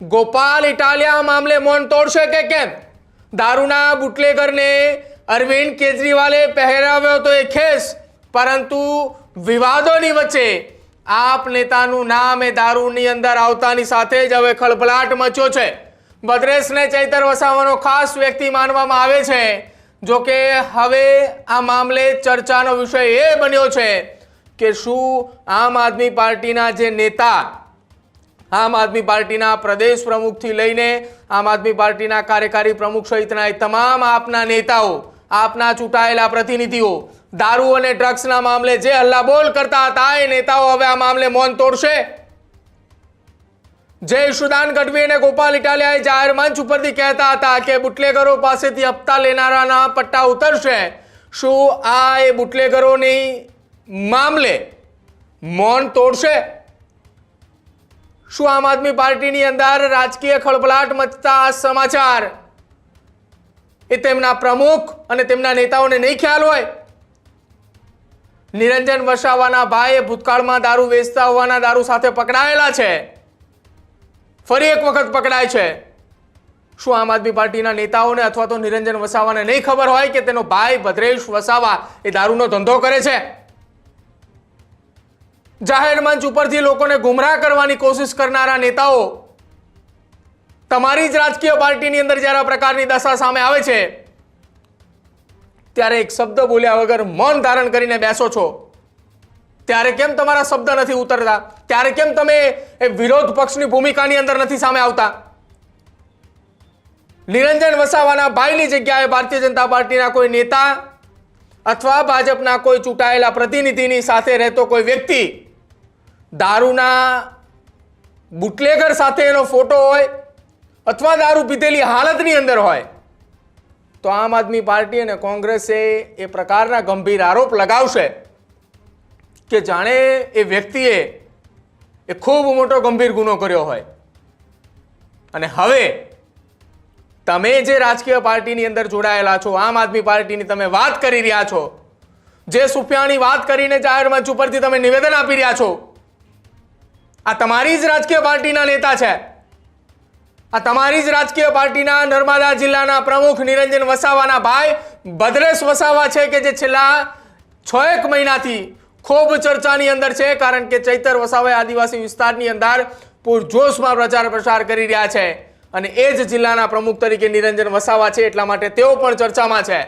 ગોપાલ ઇટાલિયા મામલે મૌન તોડશે કે કેમ? દારૂના બુટલેગરને અરવિંદ કેજરીવાલે પહેરાવ્યો તો એ ખેસ, પરંતુ વિવાદોની વચ્ચે આપ નેતાનું નામ એ દારૂની અંદર આવતાની સાથે જ હવે ખળભળાટ મચ્યો છે। ભદ્રેશને ચૈતર વસાવાનો ખાસ વ્યક્તિ માનવામાં આવે છે। જો કે હવે આ મામલે ચર્ચાનો વિષય એ બન્યો છે કે શું આમ આદમી પાર્ટીના જે નેતા, આમ આદમી પાર્ટીના પ્રદેશ પ્રમુખથી લઈને આમ આદમી પાર્ટીના કાર્યકારી પ્રમુખ સહિતના તમામ આપના નેતાઓ, આપના ચૂંટાયેલા પ્રતિનિધિઓ દારૂ અને ડ્રગ્સના મામલે જે હલ્લાબોલ કરતા હતા એ નેતાઓ હવે આ મામલે મૌન તોડશે? જે ઈશુદાન ગઢવી અને ગોપાલ ઇટાલિયાએ જાહેર મંચ ઉપરથી કહેતા હતા કે બુટલેગરો પાસેથી હપ્તા લેનારાના પટ્ટા ઉતરશે, શું આ એ બુટલેગરોની મામલે મૌન તોડશે? શું આમ આદમી પાર્ટીની અંદર રાજકીય ખળભળાટ મચતા સમાચાર એ તેમના પ્રમુખ અને તેમના નેતાઓને નહીં ખ્યાલ હોય? નિરંજન વસાવાના ભાઈ ભૂતકાળમાં દારૂ વેચતા હોવાના દારૂ સાથે પકડાયેલા છે, ફરી એક વખત પકડાય છે। શું આમ આદમી પાર્ટીના નેતાઓને અથવા તો નિરંજન વસાવાને નહીં ખબર હોય કે તેનો ભાઈ ભદ્રેશ વસાવા એ દારૂનો ધંધો કરે છે? જાહેર મંચ ઉપરથી લોકોને ગુમરાહ કરવાની કોશિશ કરનારા નેતાઓ તમારી જ રાજકીય પાર્ટીની અંદર જ્યારે આ પ્રકારની દશા સામે આવે છે ત્યારે એક શબ્દ બોલ્યા વગર મૌન ધારણ કરીને બેસો છો। ત્યારે કેમ તમારા શબ્દ નથી ઉતરતા? ત્યારે કેમ તમે એ વિરોધ પક્ષની ભૂમિકાની અંદર નથી સામે આવતા? નિરંજન વસાવાના ભાઈની જગ્યાએ ભારતીય જનતા પાર્ટીના કોઈ નેતા અથવા ભાજપના કોઈ ચૂંટાયેલા પ્રતિનિધિની સાથે રહેતો કોઈ વ્યક્તિ દારૂના બુટલેગર સાથે એનો ફોટો હોય અથવા દારૂ પીધેલી હાલતની અંદર હોય તો આમ આદમી પાર્ટી અને કોંગ્રેસે એ પ્રકારના ગંભીર આરોપ લગાવશે કે જાણે એ વ્યક્તિએ એ ખૂબ મોટો ગંભીર ગુનો કર્યો હોય। અને હવે તમે જે રાજકીય પાર્ટીની અંદર જોડાયેલા છો, આમ આદમી પાર્ટીની તમે વાત કરી રહ્યા છો, જે સુફિયાની વાત કરીને જાહેર મંચ ઉપરથી તમે નિવેદન આપી રહ્યા છો, આ તમારી જ રાજકીય પાર્ટીના નેતા છે। આ તમારી જ રાજકીય પાર્ટીના નર્મદા જિલ્લાના પ્રમુખ નિરંજન વસાવાના ભાઈ ભદ્રેશ વસાવા છે કે જે છેલ્લા 6 મહિનાથી ખૂબ ચર્ચાની અંદર છે, કારણ કે ચૈતર વસાવા આદિવાસી વિસ્તારની અંદર પૂરજોશમાં પ્રચાર પ્રસાર કરી રહ્યા છે અને એ જ જિલ્લાના પ્રમુખ તરીકે નિરંજન વસાવા છે, એટલા માટે તેઓ પણ ચર્ચામાં છે।